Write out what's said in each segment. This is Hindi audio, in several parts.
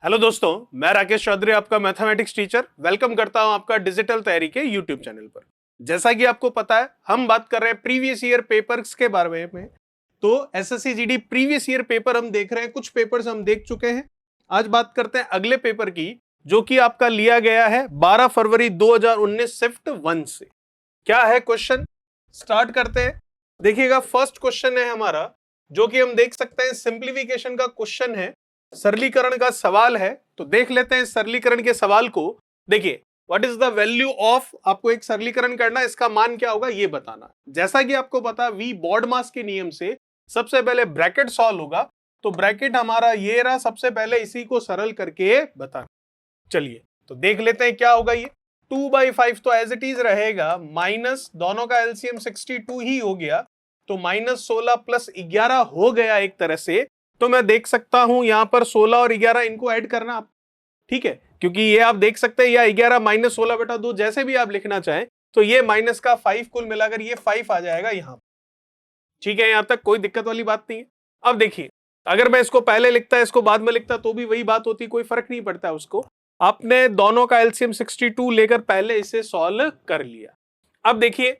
हेलो दोस्तों, मैं राकेश चौधरी आपका मैथमेटिक्स टीचर वेलकम करता हूं आपका डिजिटल तैयारी के यूट्यूब चैनल पर। जैसा कि आपको पता है, हम बात कर रहे हैं प्रीवियस ईयर पेपर्स के बारे में। तो SSC GD previous year paper हम देख रहे हैं, कुछ पेपर्स हम देख चुके हैं। आज बात करते हैं अगले पेपर की, जो कि आपका लिया गया है 12 फरवरी 2019 शिफ्ट 1 से। क्या है क्वेश्चन, स्टार्ट करते हैं। देखिएगा, फर्स्ट क्वेश्चन है हमारा, जो कि हम देख सकते हैं सिंप्लीफिकेशन का क्वेश्चन है, सरलीकरण का सवाल है। तो देख लेते हैं सरलीकरण के सवाल को। देखिए, what is the value of, आपको एक सरलीकरण करना है, इसका मान क्या होगा ये बताना। जैसा कि आपको पता, वी बॉड मास के नियम से सबसे पहले ब्रैकेट सॉल्व होगा। तो ब्रैकेट हमारा ये रहा, सबसे पहले इसी को सरल करके बता। चलिए तो देख लेते हैं क्या होगा ये। 2/5 तो एज इट इज रहेगा, माइनस दोनों का एलसीएम 62 ही हो गया, तो -16 + 11 हो गया एक तरह से। तो मैं देख सकता हूं यहां पर 16 और 11 इनको ऐड करना आप, ठीक है, क्योंकि ये आप देख सकते हैं, या 11 - 16/2 जैसे भी आप लिखना चाहें। तो ये माइनस का 5 कुल मिलाकर ये 5 आ जाएगा यहां, ठीक है। यहां तक कोई दिक्कत वाली बात नहीं है। अब देखिए, अगर मैं इसको पहले लिखता, इसको बाद में लिखता, तो भी वही बात होती, कोई फर्क नहीं पड़ता उसको। आपने दोनों का एलसीएम 62 लेकर पहले इसे सॉल्व कर लिया। अब देखिए,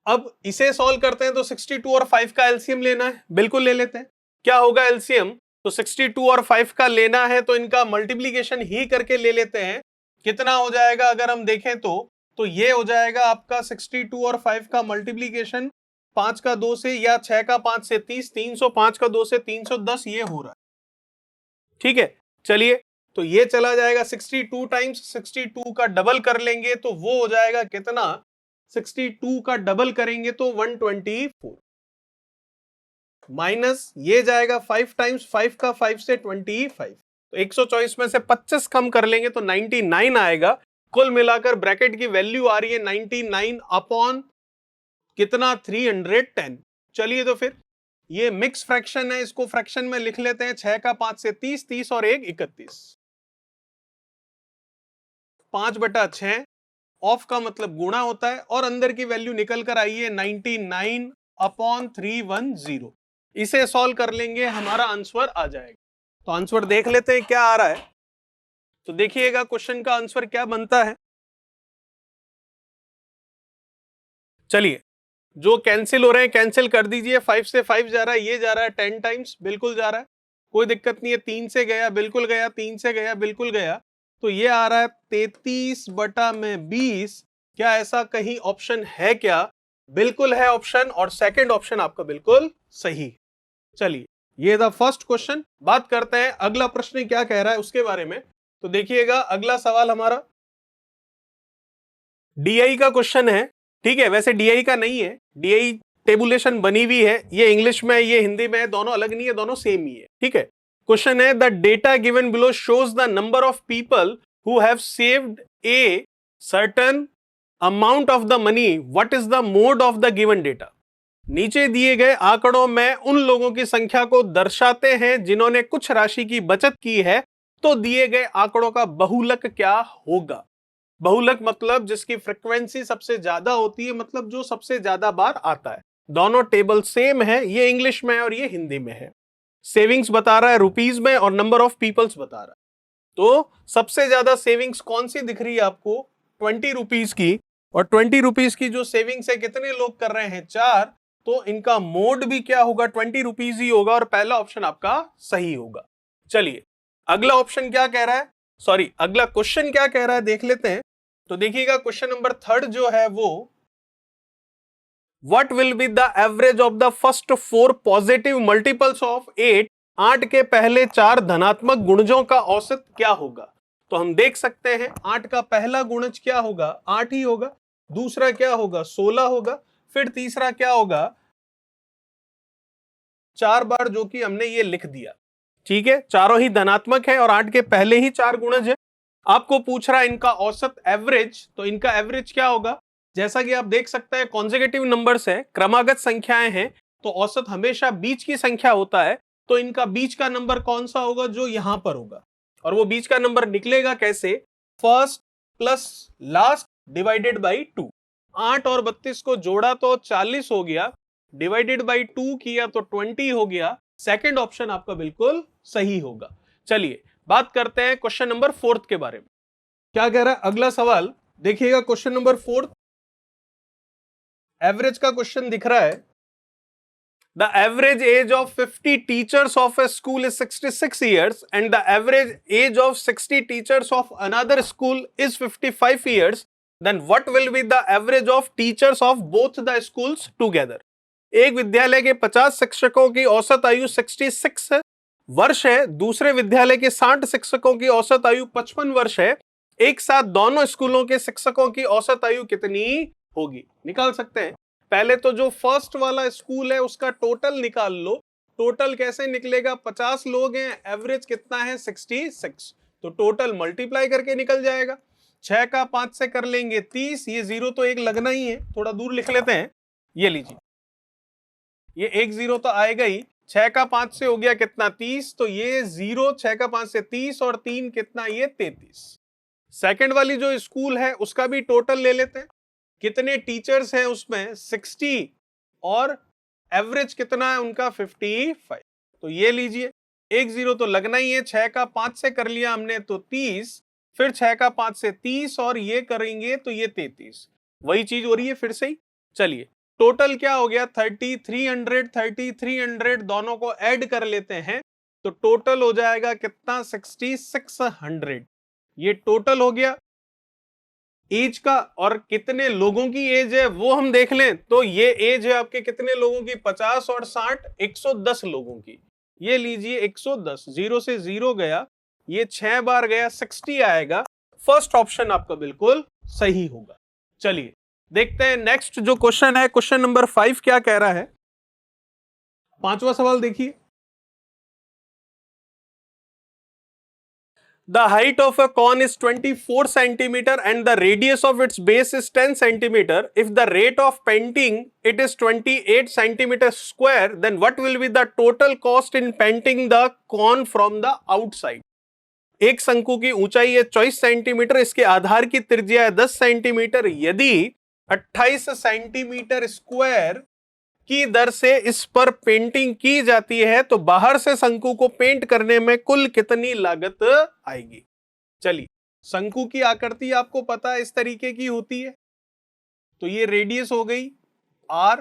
अब इसे सॉल्व करते हैं तो 62 और 5 का एलसीएम लेना है, बिल्कुल ले लेते हैं। क्या होगा एलसीएम, तो 62 और 5 का लेना है, तो इनका मल्टीप्लीकेशन ही करके ले लेते हैं। कितना हो जाएगा अगर हम देखें तो ये हो जाएगा आपका 62 और 5 का मल्टीप्लीकेशन 5 का 2 से, या 6 का 5 से 30, 305 का 2 से 310 ये हो रहा है, ठीक है। चलिए, तो ये चला जाएगा 62 टाइम्स 62 का डबल कर लेंगे तो वो हो जाएगा कितना, 62 का डबल करेंगे तो 124, माइनस ये जाएगा 5 टाइम्स 5 का 5 से 25, तो 124 में से 25 कम कर लेंगे तो 99 आएगा। कुल मिलाकर ब्रैकेट की वैल्यू आ रही है 99 अपॉन कितना, 310। चलिए, तो फिर ये मिक्स फ्रैक्शन है, इसको फ्रैक्शन में लिख लेते हैं। 6 का 5 से 30, 30 और 1 31, 5/6 ऑफ का मतलब गुणा होता है, और अंदर की वैल्यू निकल कर आई है 99 अपॉन 310। इसे सॉल्व कर लेंगे, हमारा आंसर आ जाएगा। तो आंसर देख लेते हैं क्या आ रहा है। तो देखिएगा क्वेश्चन का आंसर क्या बनता है। चलिए, जो कैंसिल हो रहे हैं कैंसिल कर दीजिए। 5 से 5 जा रहा है, ये जा रहा है 10 टाइम्स, बिल्कुल जा रहा है, कोई दिक्कत नहीं है। 3 से गया, बिल्कुल गया। 3 से गया, बिल्कुल गया। तो ये आ रहा है 33/20। क्या ऐसा कहीं ऑप्शन है क्या? बिल्कुल है ऑप्शन, और सेकंड ऑप्शन आपका बिल्कुल सही। चलिए, ये था फर्स्ट क्वेश्चन। बात करते हैं अगला प्रश्न क्या कह रहा है उसके बारे में। तो देखिएगा, अगला सवाल हमारा डीआई का क्वेश्चन है, ठीक है। वैसे डीआई का नहीं है, डीआई टेबुलेशन बनी हुई है, ये इंग्लिश में है, ये हिंदी में है, दोनों अलग नहीं है, दोनों सेम ही है, ठीक है। क्वेश्चन है, the data given below shows the number of people who have saved a certain amount of the money, what is the mode of the given data. नीचे दिए गए आंकड़ों में उन लोगों की संख्या को दर्शाते हैं जिन्होंने कुछ राशि की बचत की है, तो दिए गए आंकड़ों का बहुलक क्या होगा। बहुलक मतलब जिसकी फ्रीक्वेंसी सबसे ज्यादा होती है, मतलब जो सबसे ज्यादा बार आता है। दोनों टेबल सेम है, ये इंग्लिश में है और ये हिंदी में है। सेविंग्स बता रहा है रुपीज में, और नंबर ऑफ पीपल्स बता रहा है। तो सबसे ज्यादा सेविंग्स कौन सी दिख रही है आपको, 20 रुपीज की। और 20 रुपीज की जो सेविंग्स है, कितने लोग कर रहे हैं, 4। तो इनका मोड भी क्या होगा, 20 रुपीज ही होगा, और पहला ऑप्शन आपका सही होगा। चलिए, अगला ऑप्शन क्या कह रहा है, सॉरी अगला क्वेश्चन क्या कह रहा है देख लेते हैं। तो देखिएगा, क्वेश्चन नंबर 3 जो है वो, what will be the average of the first 4 positive multiples of 8। 8 के पहले 4 धनात्मक गुणजों का औसत क्या होगा। तो हम देख सकते हैं 8 का पहला गुणज क्या होगा, 8 ही होगा। दूसरा क्या होगा, 16 होगा। फिर तीसरा क्या होगा, 4 बार, जो कि हमने ये लिख दिया, ठीक है। चारों ही धनात्मक है और 8 के पहले ही 4 गुणज है। आपको पूछ रहा है इनका औसत एवरेज, तो इनका एवरेज क्या होगा। जैसा कि आप देख सकते हैं, कॉन्सेक्यूटिव नंबर्स है, क्रमागत संख्याएं हैं, तो औसत हमेशा बीच की संख्या होता है। तो इनका बीच का नंबर कौन सा होगा, जो यहां पर होगा। और वो बीच का नंबर निकलेगा कैसे, first plus last divided by 2। 8 और 32 को जोड़ा तो 40 हो गया, डिवाइडेड बाई 2 किया तो 20 हो गया। सेकंड ऑप्शन आपका बिल्कुल सही होगा। चलिए बात करते हैं क्वेश्चन नंबर 4 के बारे में। क्या कह रहा है अगला सवाल, देखिएगा क्वेश्चन नंबर 4, एवरेज का क्वेश्चन दिख रहा है। The average age of 50 teachers of a school is 66 years and the average age of 60 teachers of another school is 55 years. Then what will be the average of teachers of both the schools together? एक विद्यालय के 50 शिक्षकों की औसत आयु 66 वर्ष है, दूसरे विद्यालय के 60 शिक्षकों की औसत आयु 55 वर्ष है। एक साथ दोनों स्कूलों के शिक्षकों की औसत आयु कितनी होगी? निकाल सकते हैं। पहले तो जो फर्स्ट वाला स्कूल है उसका टोटल निकाल लो। टोटल कैसे निकलेगा? 50 लोग हैं, एवरेज कितना है? 66, तो टोटल मल्टीप्लाई करके निकल जाएगा। 6 का 5 से कर लेंगे 30, ये 0 तो एक लगना ही है, थोड़ा दूर लिख लेते हैं। ये लीजिए, ये एक 0 तो आएगा ही। 6 का 5 से हो गया कितना? 30, तो ये 0, 6 का 5 से 30 और 3 कितना? ये 33। सेकंड वाली जो स्कूल है उसका भी टोटल ले लेते हैं। कितने टीचर्स हैं उसमें? 60, और एवरेज कितना है उनका? 55। तो ये लीजिए, एक 0 तो लगना ही है। 6 का 5 से कर लिया हमने तो 30, फिर 6 का 5 से 30 और ये करेंगे तो ये 33। वही चीज हो रही है फिर से ही। चलिए टोटल क्या हो गया? 3300 दोनों को ऐड कर लेते हैं तो टोटल हो जाएगा कितना? 6600। ये टोटल हो गया एज का। और कितने लोगों की एज है वो हम देख लें तो ये एज है आपके कितने लोगों की? 50 और 60, 110 लोगों की। ये लीजिए 110, 0 से 0 गया, ये 6 बार गया, 60 आएगा। फर्स्ट ऑप्शन आपका बिल्कुल सही होगा। चलिए देखते हैं नेक्स्ट जो क्वेश्चन है, क्वेश्चन नंबर 5 क्या कह रहा है। 5वां सवाल देखिए। The height of a cone is 24 centimeter and the radius of its base is 10 centimeter. If the rate of painting it is 28 centimeter square, then what will be the total cost in painting the cone from the outside? एक शंकु की ऊंचाई है 24 सेंटीमीटर, इसके आधार की त्रिज्या है 10 सेंटीमीटर। यदि 28 सेंटीमीटर स्क्वायर की दर से इस पर पेंटिंग की जाती है तो बाहर से शंकु को पेंट करने में कुल कितनी लागत आएगी? चलिए, शंकु की आकृति आपको पता है इस तरीके की होती है। तो ये रेडियस हो गई r,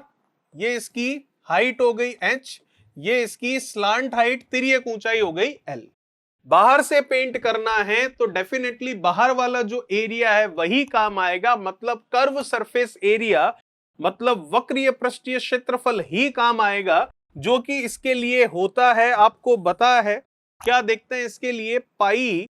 ये इसकी हाइट हो गई h, ये इसकी स्लांट हाइट तिर्यक ऊंचाई हो गई l। बाहर से पेंट करना है तो डेफिनेटली बाहर वाला जो एरिया है वही काम आएगा, मतलब कर्व सरफेस एरिया, मतलब वक्रीय पृष्ठीय क्षेत्रफल ही काम आएगा, जो कि इसके लिए होता है आपको पता है। क्या देखते हैं इसके लिए? पाई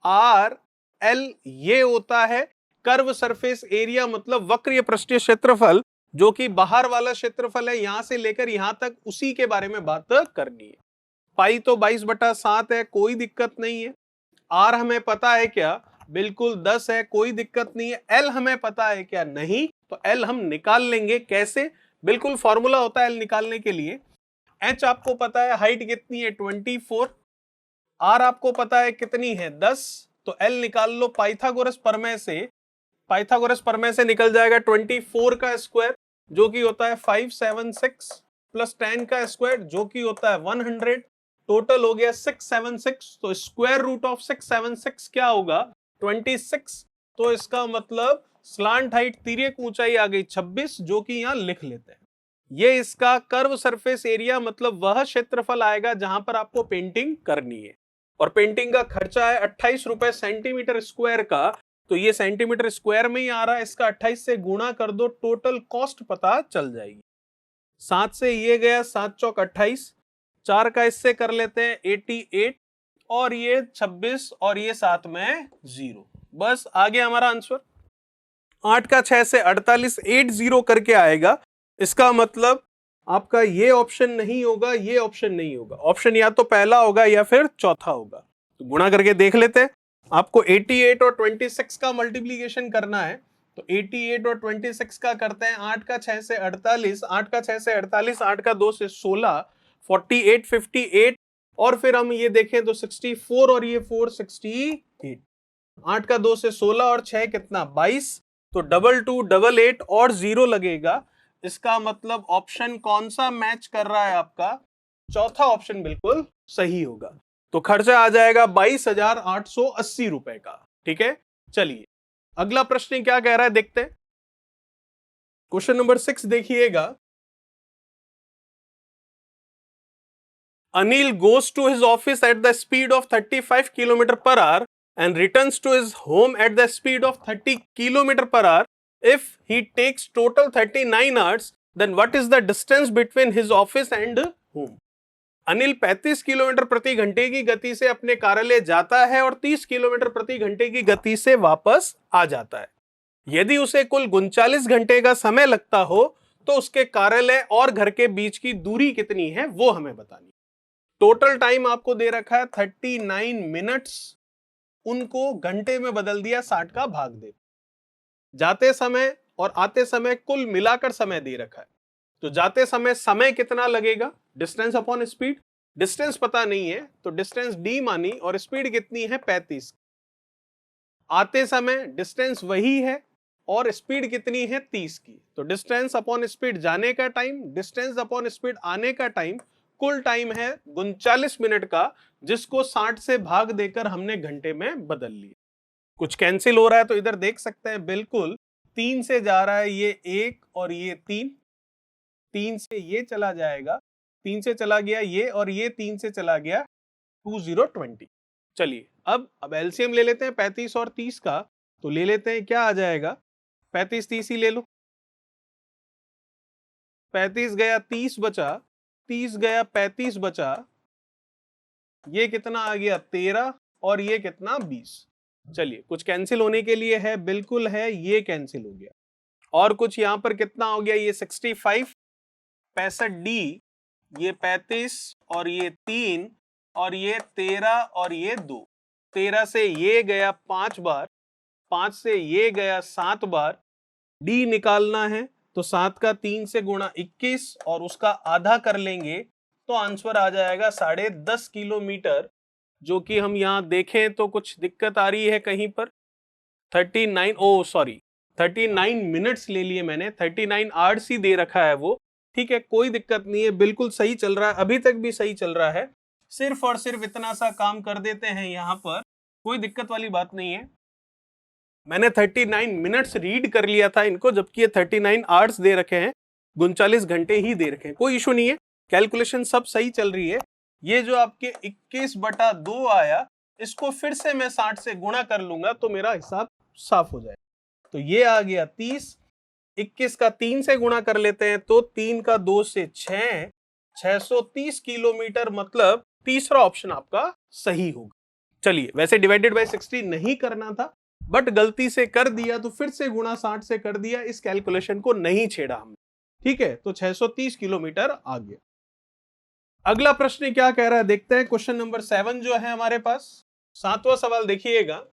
आर एल, ये होता है कर्व सरफेस एरिया, मतलब वक्रीय पृष्ठीय क्षेत्रफल, जो कि बाहर वाला क्षेत्रफल है, यहां से लेकर यहां तक उसी के बारे में बात करनी है। पाई तो 22/7 है, कोई दिक्कत नहीं है। आर हमें पता है क्या? बिल्कुल 10 है, कोई दिक्कत नहीं है। एल हमें पता है क्या? नहीं। तो एल हम निकाल लेंगे। कैसे? बिल्कुल फॉर्मूला होता है एल निकालने के लिए। एच आपको पता है हाइट कितनी है? 24। आर आपको पता है कितनी है? 10। तो एल निकाल लो पाइथागोरस प्रमेय से। पाइथागोरस प्रमेय से निकल जाएगा 24 का स्क्वायर जो कि होता है 576 प्लस 10 का स्क्वायर जो कि होता है 100। टोटल हो गया 676। तो स्क्वायर रूट ऑफ 676 क्या होगा? 26। तो इसका मतलब स्लांट हाइट तिर्यक ऊंचाई आ गई 26, जो कि यहां लिख लेते हैं। ये इसका कर्व सरफेस एरिया, मतलब वह क्षेत्रफल आएगा जहां पर आपको पेंटिंग करनी है। और पेंटिंग का खर्चा है 28 रुपए सेंटीमीटर स्क्वायर का। तो ये सेंटीमीटर स्क्वायर में ही आ रहा है, इसका 28 से गुणा कर दो, टोटल कॉस्ट पता चल जाएगी। 7 से ये गया, 7 चौक 28, 4 का इससे कर लेते हैं 88, और ये 26, और ये साथ में 0। बस आ गया हमारा आंसर। 8 का 6 से 48, 80 करके आएगा। इसका मतलब आपका ये ऑप्शन नहीं होगा, ये ऑप्शन नहीं होगा। ऑप्शन या तो पहला होगा या फिर चौथा होगा। तो गुणा करके देख लेते हैं। आपको 88 और 26 का मल्टीप्लीकेशन करना है। तो 88 और 26 का करते हैं। 8 का 6 से 48, 8 का 6 से 48, 8 का 2 से 16, 48, 58, और फिर हम ये देखें तो 64 और ये 4, 68। 8 का 2 से 16 और 6 कितना? 22। तो 22, 88 और 0 लगेगा। इसका मतलब ऑप्शन कौन सा मैच कर रहा है आपका? चौथा ऑप्शन बिल्कुल सही होगा। तो खर्चा आ जाएगा 22,880 रुपए का। ठीक है, चलिए अगला प्रश्न क्या कह रहा है देखते हैं। क्वेश्चन नंबर 6 देखिएगा। Anil goes to his office at the speed of 35 km per hour and returns to his home at the speed of 30 km per hour. If he takes total 39 hours, then what is the distance between his office and home? Anil 35 kilometre प्रति घंटे की गति से अपने कार्यालय जाता है और 30 किलोमीटर प्रति घंटे की गति से वापस आ जाता है। यदि उसे कुल 39 घंटे का समय लगता हो तो उसके कार्यालय और घर के बीच की दूरी कितनी है वो हमें बतानी। टोटल टाइम आपको दे रखा है 39 मिनट्स, उनको घंटे में बदल दिया 60 का भाग दे। जाते समय और आते समय कुल मिलाकर समय दे रखा है, तो जाते समय कितना लगेगा, डिस्टेंस अपॉन स्पीड। डिस्टेंस पता नहीं है तो डिस्टेंस डी मानी और स्पीड कितनी है 35। आते समय डिस्टेंस वही है और स्पीड कितनी है 30 की, तो डिस्टेंस अपॉन स्पीड जाने का टाइम, डिस्टेंस अपॉन स्पीड आने का टाइम, कुल टाइम है 39 मिनट का, जिसको 60 से भाग देकर हमने घंटे में बदल लिया। कुछ कैंसिल हो रहा है तो इधर देख सकते हैं, बिल्कुल 3 से जा रहा है ये 1 और ये 3 से ये चला जाएगा, 3 से चला गया ये और ये 3 से चला गया 2020। चलिए अब एलसीएम ले लेते हैं 35 और 30 का, तो ले लेते हैं, क्या आ जाएगा 35 30 ही ले लो, 35 गया 30 बचा, 30 गया 35 बचा, ये कितना आ गया 13 और ये कितना 20। चलिए कुछ कैंसिल होने के लिए है, बिल्कुल है, ये कैंसिल हो गया। और कुछ यहां पर कितना हो गया, ये 65 65 डी, ये 35 और ये 3 और ये 13 और ये 2। 13 से ये गया 5 बार, 5 से ये गया 7 बार, डी निकालना है तो 7 का 3 से गुणा 21 और उसका आधा कर लेंगे तो आंसर आ जाएगा 10.5 किलोमीटर, जो कि हम यहां देखें तो कुछ दिक्कत आ रही है कहीं पर 39 मिनट्स ले लिए मैंने, 39 आवर्स ही दे रखा है वो। ठीक है, कोई दिक्कत नहीं है, बिल्कुल सही चल रहा है, अभी तक भी सही चल रहा है। सिर्फ और सिर्फ इतना सा काम कर देते हैं यहाँ पर, कोई दिक्कत वाली बात नहीं है। मैंने 39 मिनट्स रीड कर लिया था इनको, जबकि ये 39 आवर्स दे रखे हैं, 39 घंटे ही दे रखे हैं, कोई इशू नहीं है, कैलकुलेशन सब सही चल रही है। ये जो आपके 21/2 आया, इसको फिर से मैं 60 से गुणा कर लूंगा तो मेरा हिसाब साफ हो जाएगा। तो ये आ गया 30, 21 का 3 से गुणा कर लेते हैं तो 3 का 2 से 6, 630 किलोमीटर, मतलब तीसरा ऑप्शन आपका सही होगा। चलिए, वैसे डिवाइडेड बाय 60 नहीं करना था, बट गलती से कर दिया तो फिर से गुणा 60 से कर दिया, इस कैलकुलेशन को नहीं छेड़ा हमने। ठीक है, तो 630 किलोमीटर आ गया। अगला प्रश्न क्या कह रहा है देखते हैं, क्वेश्चन नंबर 7 जो है हमारे पास, 7वां सवाल देखिएगा।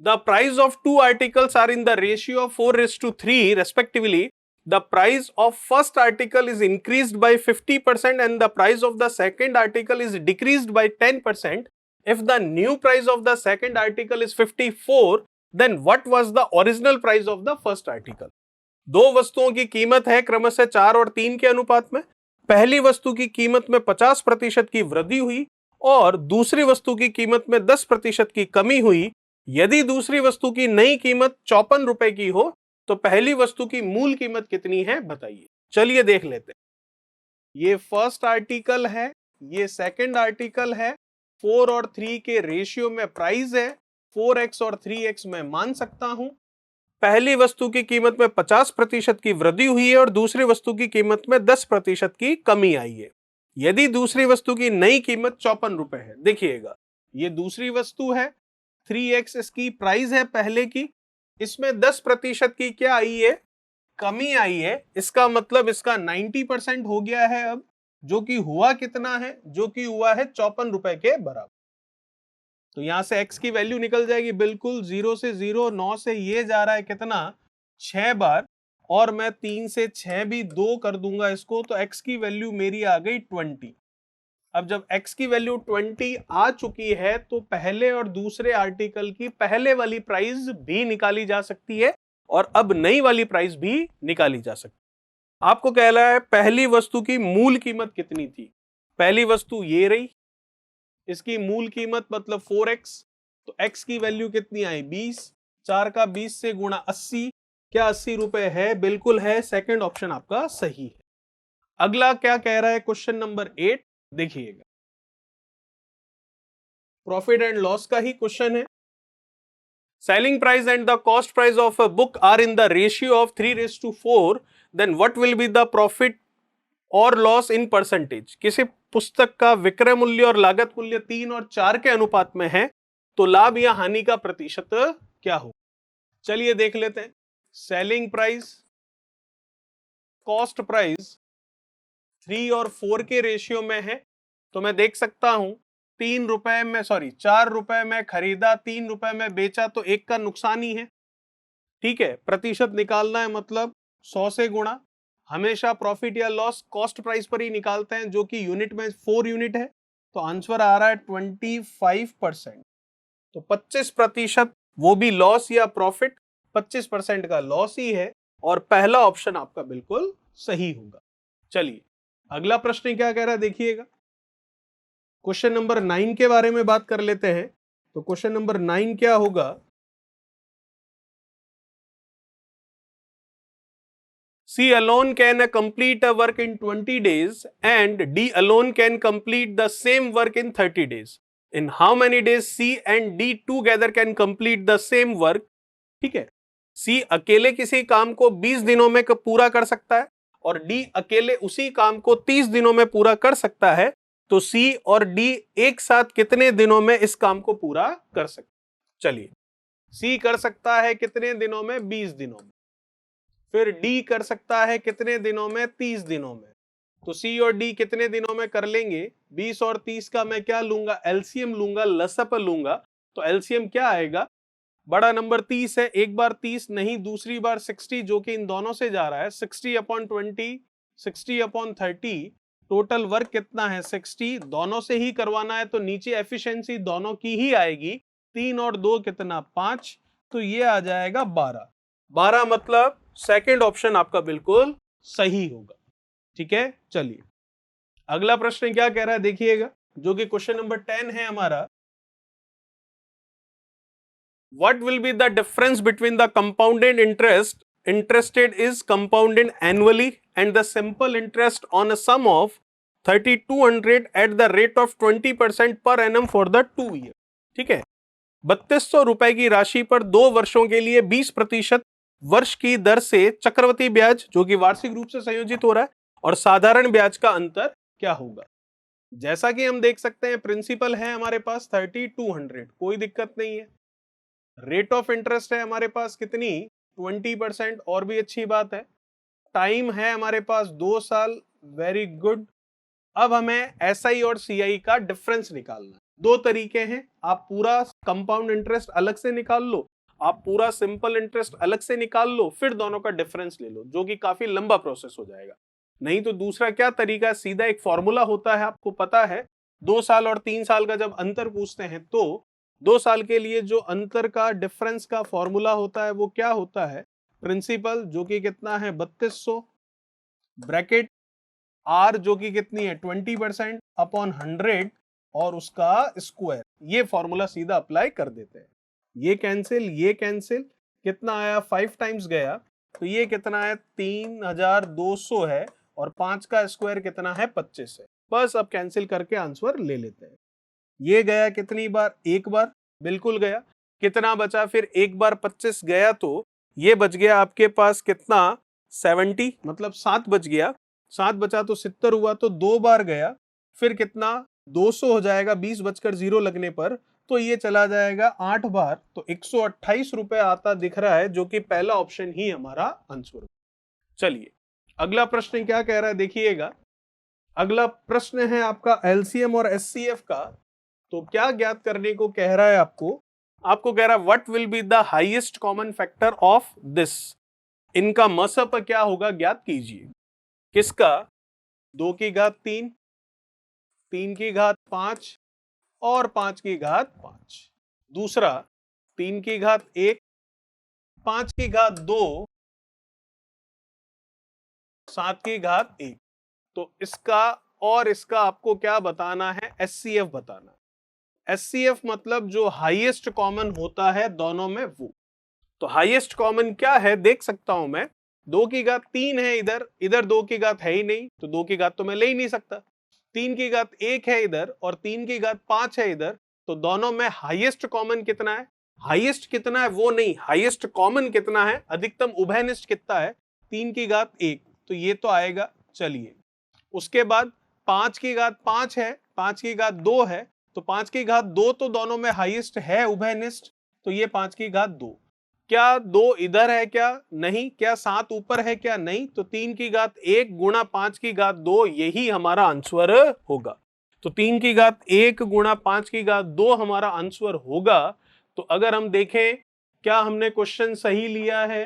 The price of two articles are in the ratio of 4:3 respectively. The price of first article is increased by 50% and the price of the second article is decreased by 10%. If the new price of the second article is 54, then what was the original price of the first article? दो वस्तुओं की कीमत है क्रमशः 4 और 3 के अनुपात में। पहली वस्तु की कीमत में 50% की वृद्धि हुई और दूसरी वस्तु की कीमत में 10% की कमी हुई। यदि दूसरी वस्तु की नई कीमत 54 रुपए की हो तो पहली वस्तु की मूल कीमत कितनी है बताइए। चलिए देख लेते हैं। ये फर्स्ट आर्टिकल है, ये सेकंड आर्टिकल है, 4 और 3 के रेशियो में प्राइस है, 4x और 3x मैं मान सकता हूं। पहली वस्तु की कीमत में 50% की वृद्धि हुई है और दूसरी वस्तु की कीमत में 10% की कमी आई है। यदि दूसरी वस्तु की नई कीमत 54 रुपए है, देखिएगा ये दूसरी वस्तु है, 3x इसकी प्राइस है पहले की, इसमें 10% की क्या आई है, कमी आई है। इसका मतलब इसका 90% हो गया है अब, जो कि हुआ कितना है, जो कि हुआ है 54 रुपए के बराबर। तो यहां से x की वैल्यू निकल जाएगी, बिल्कुल 0 से 0, 9 से ये जा रहा है कितना 6 बार, और मैं 3 से 6 भी 2 कर दूंगा इसको, तो x की वैल्यू मेरी आ गई 20। अब जब x की वैल्यू 20 आ चुकी है तो पहले और दूसरे आर्टिकल की पहले वाली प्राइस भी निकाली जा सकती है और अब नई वाली प्राइस भी निकाली जा सकती है। आपको कह रहा है पहली वस्तु की मूल कीमत कितनी थी। पहली वस्तु ये रही, इसकी मूल कीमत मतलब 4x, तो x की वैल्यू कितनी आई 20, 4 का 20 से गुणा 80, क्या 80 रुपए है? बिल्कुल है, सेकंड ऑप्शन आपका सही है। अगला क्या कह रहा है क्वेश्चन नंबर 8, देखिएगा, प्रॉफिट एंड लॉस का ही क्वेश्चन है। Selling price and the cost price of a book are in the ratio of 3:4, then what will be the profit और लॉस इन परसेंटेज। किसी पुस्तक का विक्रय मूल्य और लागत मूल्य 3 और 4 के अनुपात में है, तो लाभ या हानि का प्रतिशत क्या हो? चलिए देख लेते हैं। सेलिंग प्राइस, कॉस्ट प्राइस 3 और 4 के रेशियो में है, तो मैं देख सकता हूं 4 रुपए में खरीदा, 3 रुपए में बेचा, तो एक का नुकसान ही है। ठीक है, प्रतिशत निकालना है, मतलब 100 से गुणा। हमेशा प्रॉफिट या लॉस कॉस्ट प्राइस पर ही निकालते हैं, जो कि यूनिट में 4 यूनिट है, तो आंसर आ रहा है 25%। तो 25% वो भी लॉस या प्रॉफिट, 25% का लॉस ही है, और पहला ऑप्शन आपका बिल्कुल सही होगा। चलिए अगला प्रश्न क्या कह रहा है, देखिएगा। क्वेश्चन नंबर 9 के बारे में बात कर लेते हैं। तो क्वेश्चन नंबर 9 क्या होगा? C alone can complete a work in 20 days and D alone can complete the same work in 30 days. In how many days C and D together can complete the same work? ठीक है, C अकेले किसी काम को 20 दिनों में पूरा कर सकता है और D अकेले उसी काम को 30 दिनों में पूरा कर सकता है, तो C और D एक साथ कितने दिनों में इस काम को पूरा कर सकते हैं? चलिए, C कर सकता है कितने दिनों में? 20 दिनों में। फिर डी कर सकता है कितने दिनों में? 30 दिनों में। तो सी और डी कितने दिनों में कर लेंगे? 20 और 30 का मैं क्या लूंगा? एलसीएम लूंगा, लसअप लूंगा। तो एलसीएम क्या आएगा? बड़ा नंबर 30 है, एक बार 30 नहीं, दूसरी बार 60, जो कि इन दोनों से जा रहा है। 60/20, 60/30, टोटल वर्क कितना है? 60, दोनों से ही करवाना है, तो नीचे एफिशिएंसी दोनों की ही आएगी। 3 और 2 कितना? 5, तो ये आ जाएगा 12। 12 मतलब सेकंड ऑप्शन आपका बिल्कुल सही होगा। ठीक है, चलिए अगला प्रश्न क्या कह रहा है, देखिएगा, जो कि क्वेश्चन नंबर 10 है हमारा। What will be the difference between the compounded interest? Interested is compounded annually and the simple interest on a sum of 3200 at the rate of 20% per annum for the 2 year. ठीक है, 3200 रुपए की राशि पर 2 वर्षों के लिए 20% वर्ष की दर से चक्रवृद्धि ब्याज, जो कि वार्षिक रूप से संयोजित हो रहा है, और साधारण ब्याज का अंतर क्या होगा? जैसा कि हम देख सकते हैं, प्रिंसिपल है हमारे पास 3200, कोई दिक्कत नहीं है। रेट ऑफ इंटरेस्ट है हमारे पास कितनी? 20%, और भी अच्छी बात है। टाइम है हमारे पास 2 साल, वेरी गुड। अब हमें एसआई और सीआई का डिफरेंस निकालना है। 2 तरीके हैं, आप पूरा कंपाउंड इंटरेस्ट अलग से निकाल लो, आप पूरा सिंपल इंटरेस्ट अलग से निकाल लो, फिर दोनों का डिफरेंस ले लो, जो कि काफी लंबा प्रोसेस हो जाएगा। नहीं तो दूसरा क्या तरीका है, सीधा एक फॉर्मूला होता है, आपको पता है। 2 साल और 3 साल का जब अंतर पूछते हैं, तो 2 साल के लिए जो अंतर का डिफरेंस का फॉर्मूला होता है, वो क्या होता है? प्रिंसिपल, जो कि कितना है? 3200, ब्रैकेट आर, जो कि कितनी है? 20% अपॉन 100, और उसका स्क्वायर। ये फॉर्मूला सीधा अप्लाई कर देते हैं। ये कैंसिल, कितना आया? 5 टाइम्स गया, तो ये कितना है? 3200 है, और 5 का स्क्वायर कितना है? 25 है। बस अब कैंसिल करके आंसर ले लेते हैं। ये गया कितनी बार? एक बार, बिल्कुल गया। कितना बचा फिर? एक बार 25 गया, तो ये बच गया आपके पास कितना? 70, मतलब 7 बच गया। 7 बचा तो 70 हुआ, तो 2 बार गया, फिर कितना? 200 हो जाएगा 20 बचकर 0 लगने पर, तो ये चला जाएगा 8 बार, तो 128 रुपए आता दिख रहा है, जो कि पहला ऑप्शन ही हमारा आंसर। चलिए अगला प्रश्न क्या कह रहा है, देखिएगा। अगला प्रश्न है आपका एलसीएम और एचसीएफ का। तो क्या ज्ञात करने को कह रहा है आपको कह रहा है what will be the highest common factor of this. इनका मसप क्या होगा, ज्ञात कीजिए। किसका? 2 की घात 3, 3 की घात 5 और 5 की घात 5। दूसरा 3 की घात 1, 5 की घात 2, 7 की घात 1। तो इसका और इसका आपको क्या बताना है? एचसीएफ बताना है। HCF मतलब जो हाईएस्ट कॉमन होता है दोनों में वो। तो हाईएस्ट कॉमन क्या है देख सकता हूं मैं, 2 की घात 3 है इधर, इधर 2 की घात है ही नहीं, तो 2 की घात तो मैं ले ही नहीं सकता। 3 की घात 1 है इधर और 3 की घात 5 है इधर, तो दोनों में हाईएस्ट कॉमन कितना है? हाईएस्ट कितना है वो नहीं, हाईएस्ट कॉमन कितना है, अधिकतम उभयनिष्ठ कितना है, 3 की घात 1, तो ये तो आएगा। चलिए, उसके बाद 5 की घात 5 है, 5 की घात 2 है, तो 5 की घात 2 तो दोनों में हाईएस्ट है उभयनिष्ठ, तो ये 5 की घात 2। क्या 2 इधर है क्या? नहीं। क्या 7 ऊपर है क्या? नहीं। तो 3 की घात 1 गुणा 5 की घात 2, यही हमारा आंसर होगा। तो 3 की घात 1 गुणा 5 की घात 2 हमारा आंसर होगा। तो अगर हम देखें, क्या हमने क्वेश्चन सही लिया है?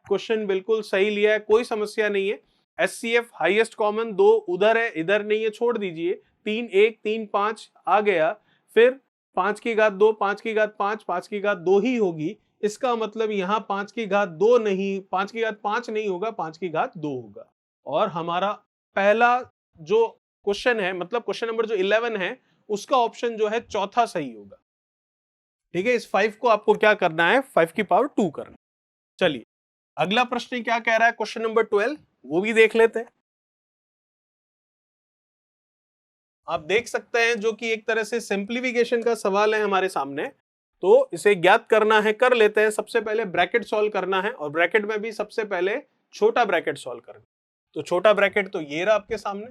क्वेश्चन बिल्कुल सही लिया है, कोई समस्या नहीं है। HCF हाईएस्ट कॉमन 2 उधर है, इधर नहीं है, छोड़ दीजिए। 3 1 3 5 आ गया, फिर 5 की घात 2, 5 की घात 5, 5 की घात 2 ही होगी। इसका मतलब यहां 5 की घात 2 नहीं, 5 की घात 5 नहीं होगा, 5 की घात 2 होगा। और हमारा पहला जो क्वेश्चन है, मतलब क्वेश्चन नंबर जो 11 है, उसका ऑप्शन जो है चौथा सही होगा। ठीक है, इस 5 को आपको क्या करना है, 5 की पावर 2 करना। चलिए, अगला प्रश्न क्या कह रहा है, क्वेश्चन नंबर 12, वो भी देख लेते हैं। आप देख सकते हैं जो कि एक तरह से सिंप्लीफिकेशन का सवाल है हमारे सामने, तो इसे ज्ञात करना है, कर लेते हैं। सबसे पहले ब्रैकेट सॉल्व करना है, और ब्रैकेट में भी सबसे पहले छोटा ब्रैकेट सॉल्व करना। तो छोटा ब्रैकेट तो ये रहा आपके सामने,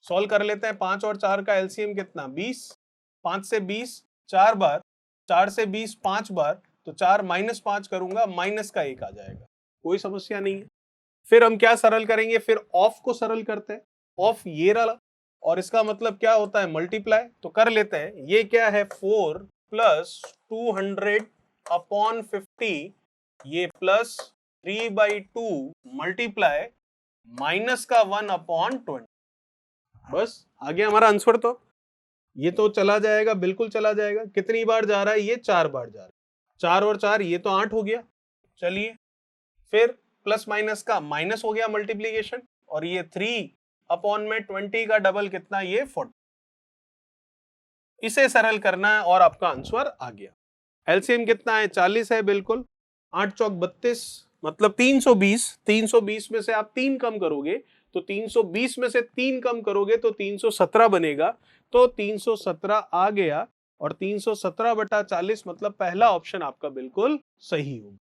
सॉल्व कर लेते हैं। 5 और 4 का एलसीएम कितना, 20। 5 से 20 4 बार, 4 से 20 5 बार, तो 4 माइनस 5 करूंगा, माइनस का 1 आ जाएगा, कोई समस्या नहीं है। फिर हम क्या सरल करेंगे, फिर ऑफ को सरल करते हैं। ऑफ ये रहा, और इसका मतलब क्या होता है, मल्टीप्लाई, तो कर लेते हैं। ये क्या है, 4 प्लस 200 अपॉन 50, ये प्लस 3/2 मल्टीप्लाई माइनस का 1 अपॉन 20। बस आ गया हमारा आंसर। तो ये तो चला जाएगा, बिल्कुल चला जाएगा। कितनी बार जा रहा है, ये 4 बार जा रहा है। 4 और 4 ये तो 8 हो गया। चलिए, फिर प्लस माइनस का माइनस हो गया मल्टीप्लीकेशन, और ये 3 अपॉन में 20 का डबल कितना, ये 40। इसे सरल करना है और आपका आंसर आ गया। एलसीएम कितना है, 40 है, बिल्कुल। 8 चौक 32, मतलब 320। 320 में से आप 3 कम करोगे, तो 320 में से 3 कम करोगे तो 317 बनेगा। तो 317 आ गया, और 317/40 मतलब पहला ऑप्शन आपका बिल्कुल सही होगा।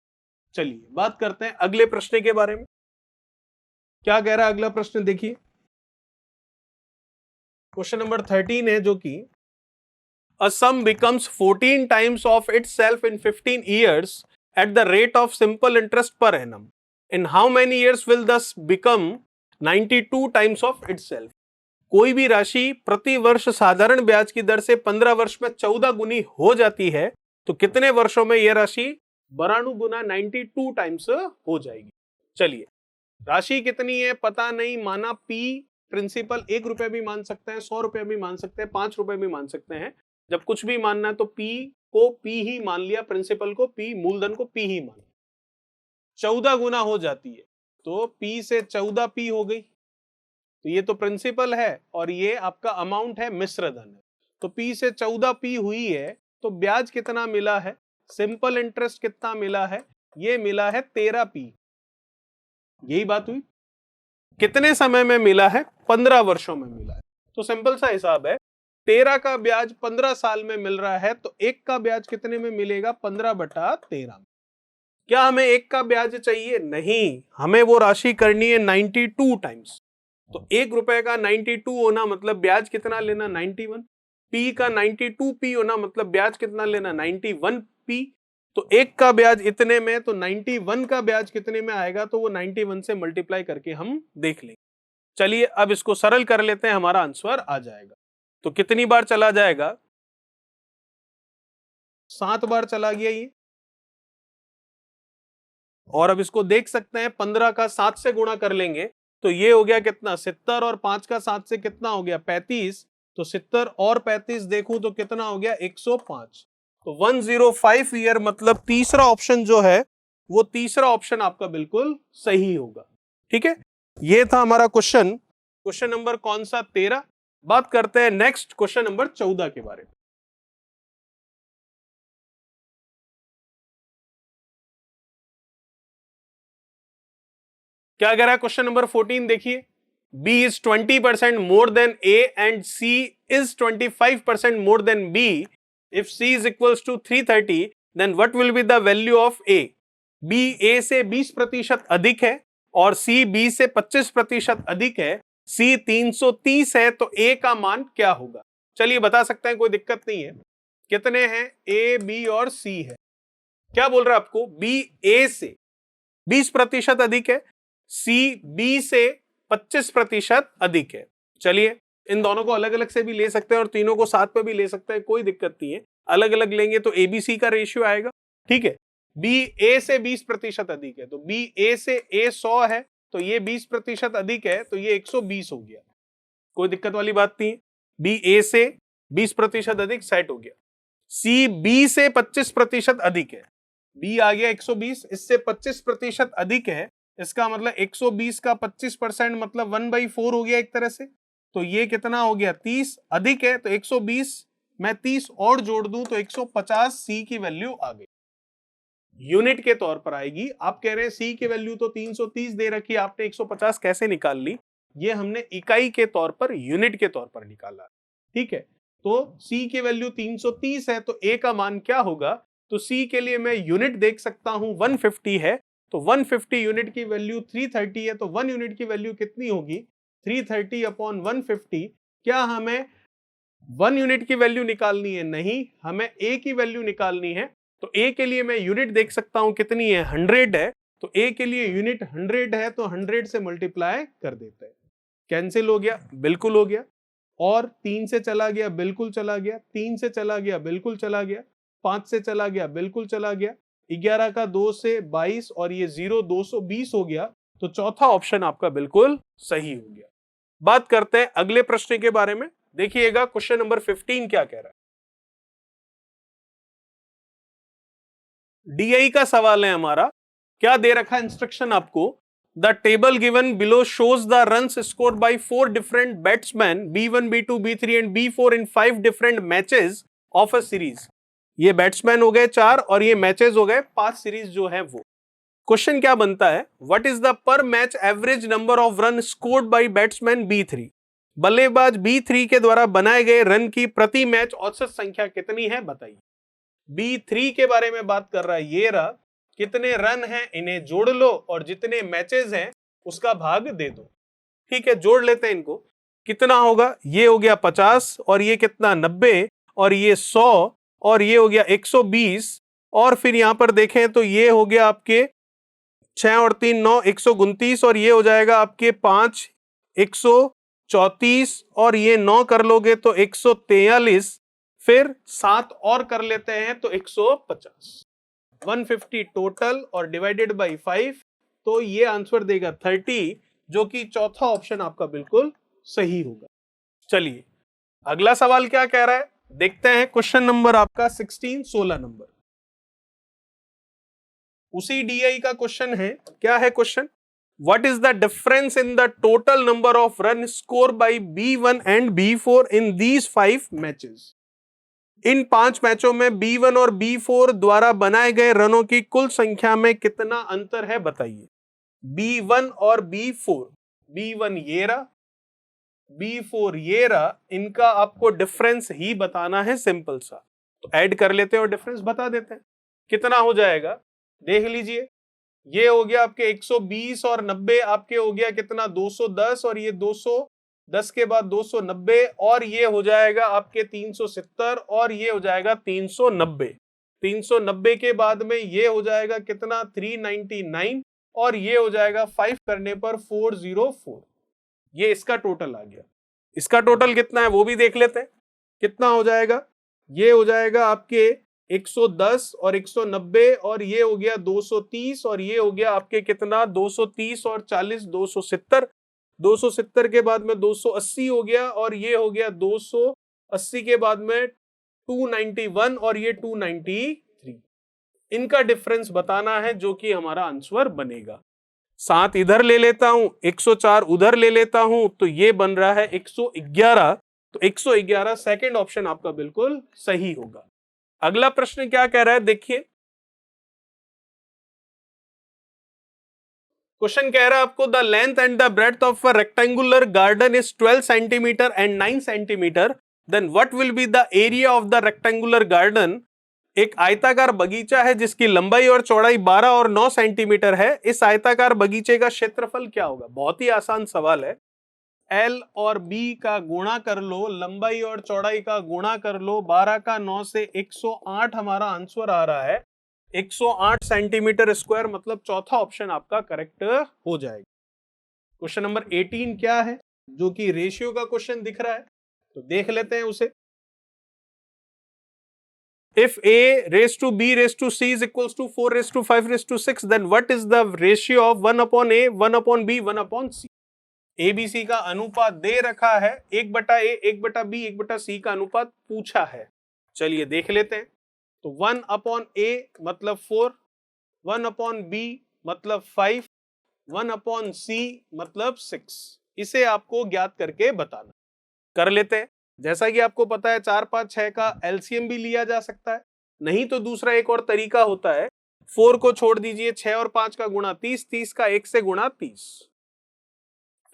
चलिए, बात करते हैं अगले प्रश्न के बारे में। क्या कह रहा है अगला प्रश्न, देखिए। क्वेश्चन नंबर 13 है, जो कि a sum becomes 14 times of itself in 15 years at the rate of simple interest per annum. In how many years will thus become 92 times of itself? कोई भी राशि प्रति वर्ष साधारण ब्याज की दर से 15 वर्ष में 14 गुनी हो जाती है, तो कितने वर्षों में यह राशि 92 गुना 92 टाइम्स हो जाएगी? चलिए, राशि कितनी है पता नहीं, माना पी प्रिंसिपल 1 रुपए भी मान सकते हैं, 100 रुपए भी मान सकते हैं, 5 रुपए भी मान सकते हैं। जब कुछ भी मानना है तो पी को पी ही मान लिया, प्रिंसिपल को पी, मूलधन को पी ही मान लिया। 14 गुना हो जाती है, तो पी से 14 पी हो गई, तो ये तो प्रिंसिपल है और ये आपका अमाउंट है, मिश्र धन है। तो पी से 14 पी हुई है, तो ब्याज कितना मिला है, सिंपल इंटरेस्ट कितना मिला है, ये मिला है 13 पी। यही बात हुई। कितने समय में मिला है, 15 वर्षों में मिला है। तो सिंपल सा हिसाब है, 13 का ब्याज 15 साल में मिल रहा है, तो 1 का ब्याज कितने में मिलेगा, 15/13। क्या हमें 1 का ब्याज चाहिए? नहीं, हमें वो राशि करनी है 92 टाइम्स। तो 1 रुपए का 92 होना मतलब ब्याज कितना लेना, 91। पी का 92 पी होना मतलब ब्याज कितना लेना, 91 पी। तो 1 का ब्याज इतने में, तो 91 का ब्याज कितने में आएगा, तो वो 91 से मल्टीप्लाई करके हम देख लेंगे। चलिए, अब इसको सरल कर लेते हैं, हमारा आंसर आ जाएगा। तो कितनी बार चला जाएगा, 7 बार चला गया ये। और अब इसको देख सकते हैं, 15 का 7 से गुणा कर लेंगे, तो ये हो गया कितना, 70, और 5 का 7 से कितना हो गया, 35। तो 70 और 35 देखूं तो कितना हो गया, 105। तो 105 ईयर, मतलब तीसरा ऑप्शन जो है, वो तीसरा ऑप्शन आपका बिल्कुल सही होगा। ठीक है, ये था हमारा क्वेश्चन। क्वेश्चन नंबर कौन सा, 13। बात करते हैं नेक्स्ट क्वेश्चन नंबर 14 के बारे में। क्या कह रहा है क्वेश्चन नंबर 14 देखिए, B is 20% more than A and C is 25% more than B. If C is equals to 330, then what will be the value of A? B A से 20% अधिक है और C B से 25% अधिक है, C 330 है, तो A का मान क्या होगा? चलिए बता सकते हैं, कोई दिक्कत नहीं है। कितने हैं? A, B और C है। क्या बोल रहा है आपको? B A से 20% अधिक है, C B से 25% अधिक है। चलिए इन दोनों को अलग अलग से भी ले सकते हैं और तीनों को साथ में भी ले सकते हैं, कोई दिक्कत नहीं है। अलग अलग लेंगे तो ABC का रेशियो आएगा, ठीक है। B A से 20% अधिक है, तो B A से A 100 है, तो ये 20% अधिक है, तो ये 120 हो गया। कोई दिक्कत वाली बात नहीं है। B A से 20% अधिक, सेट हो गया। C B से 25% अधिक है, B आ गया 120, इससे 25% अधिक है, इसका मतलब 120 का 25% मतलब 1/4 हो गया एक तरह से। तो ये कितना हो गया? 30 अधिक है, तो 120 मैं 30 और जोड़ दूं तो 150 C की वैल्यू आ गई। यूनिट के तौर पर आएगी। आप कह रहे हैं C की वैल्यू तो 330 दे रखी, आपने 150 कैसे निकाल ली? ये हमने इकाई के तौर पर, यूनिट के तौर पर निकाला, ठीक है। तो C की वैल्यू 330 है, तो A का मान क्या होगा? तो C के लिए मैं यूनिट देख सकता हूं, 150 है, तो 150 यूनिट की वैल्यू 330 है, तो 1 यूनिट की वैल्यू कितनी होगी? 330 अपॉन 150। क्या हमें 1 यूनिट की वैल्यू निकालनी है? नहीं, हमें A की वैल्यू निकालनी है। तो A के लिए मैं यूनिट देख सकता हूं, कितनी है? 100 है, तो A के लिए यूनिट 100 है, तो 100 से मल्टीप्लाई कर देते हैं। कैंसिल हो गया? बिल्कुल हो गया। और 3 से चला गया? बिल्कुल चला गया। 3 से चला गया? बिल्कुल चला गया। 5 से चला गया? बिल्कुल चला गया। 11 का 2 से 22 और ये 0 220 हो गया, तो चौथा ऑप्शन आपका बिल्कुल सही हो गया। बात करते हैं अगले प्रश्न के बारे में। देखिएगा क्वेश्चन नंबर 15 क्या कह रहा है। DI का सवाल है हमारा। क्या दे रखा है इंस्ट्रक्शन आपको? The table given below shows the runs scored by 4 different batsman B1, B2, B3 and B4 in 5 different matches of a series. ये बैट्समैन हो गए 4 और ये मैचेस हो गए 5 सीरीज जो है वो। क्वेश्चन क्या बनता है? व्हाट इज द पर match average number of run scored by batsman B3? बल्लेबाज B3 के द्वारा बनाए गए रन की प्रति मैच औसत संख्या कितनी है, बताइए। B3 के बारे में बात कर रहा है, ये रहा। कितने रन हैं इन्हें जोड़ लो और जितने मैचेस हैं उसका भाग दे दो, ठीक है। जोड़ लेते हैं इनको। कितना होगा? ये हो गया 50 और ये कितना 90 और ये 100 और ये हो गया 120 और फिर यहां पर देखें तो ये हो गया आपके 6 और 3 9 129 और ये हो जाएगा आपके 5 134 और ये 9 कर लोगे तो 143, फिर 7 और कर लेते हैं तो 150। 150 टोटल और डिवाइडेड बाई 5, तो ये आंसर देगा 30, जो कि चौथा ऑप्शन आपका बिल्कुल सही होगा। चलिए अगला सवाल क्या कह रहा है, देखते हैं। क्वेश्चन नंबर आपका 16 नंबर, उसी DI का क्वेश्चन है। क्या है question? What is the difference in the total number of run score by B1 and B4 in these 5 matches? इन 5 मैचों में B1 और B4 द्वारा बनाए गए रनों की कुल संख्या में कितना अंतर है, बताइए। B1 और B4, B1 ये रहा, B4 ये रहा, इनका आपको डिफरेंस ही बताना है, सिंपल सा। तो ऐड कर लेते हैं और डिफरेंस बता देते हैं। कितना हो जाएगा देख लीजिए। ये हो गया आपके 120 और 90 आपके हो गया कितना 210 और ये 210 के बाद 290 और ये हो जाएगा आपके 370 और ये हो जाएगा 390। 390 के बाद में ये हो जाएगा कितना 399 और ये हो जाएगा 5 करने पर 404। ये इसका टोटल आ गया। इसका टोटल कितना है वो भी देख लेते हैं। कितना हो जाएगा? ये हो जाएगा आपके 110 और 190 और ये हो गया 230 और ये हो गया आपके कितना 230 और 40 270। 270 के बाद में 280 हो गया और ये हो गया 280 के बाद में 291 और ये 293। इनका डिफरेंस बताना है, जो कि हमारा आंसर बनेगा। 7 इधर ले लेता हूं, 104 उधर ले लेता हूं, तो ये बन रहा है 111। तो 111 सेकंड ऑप्शन आपका बिल्कुल सही होगा। अगला प्रश्न क्या कह रहा है देखिए। क्वेश्चन कह रहा है आपको the length and the breadth of a rectangular garden is 12 centimetre and 9 centimetre, then what will be the area of the rectangular garden. एक आयताकार बगीचा है जिसकी लंबाई और चौड़ाई 12 और 9 सेंटीमीटर है, इस आयताकार बगीचे का क्षेत्रफल क्या होगा। बहुत ही आसान सवाल है, L और B का गुणा कर लो, लंबाई और चौड़ाई का गुणा कर लो, 12 का 9 से 108 हमारा आंसर आ रहा है, 108 सेंटीमीटर स्क्वायर, मतलब चौथा ऑप्शन आपका करेक्ट हो जाएगा। क्वेश्चन नंबर 18 क्या है, जो कि रेशियो का क्वेश्चन दिख रहा है, तो देख लेते हैं उसे। If A raised to B raised to C is equals to 4 raised to 5 raised to 6, then what is the ratio of 1 upon A, 1 upon B, 1 upon C? ABC का अनुपात दे रखा है, 1/A, 1/B, 1/C का अनुपात पूछा है। चलिए देख लेते हैं। तो 1 upon A मतलब 4, 1 upon B मतलब 5, 1 upon C मतलब 6। इसे आपको ज्ञात करके बताना। कर लेते हैं। जैसा कि आपको पता है 4, 5, 6 का एलसीएम भी लिया जा सकता है, नहीं तो दूसरा एक और तरीका होता है, 4 को छोड़ दीजिए, 6 और 5 का गुणा 30, 30 का 1 से गुणा 30,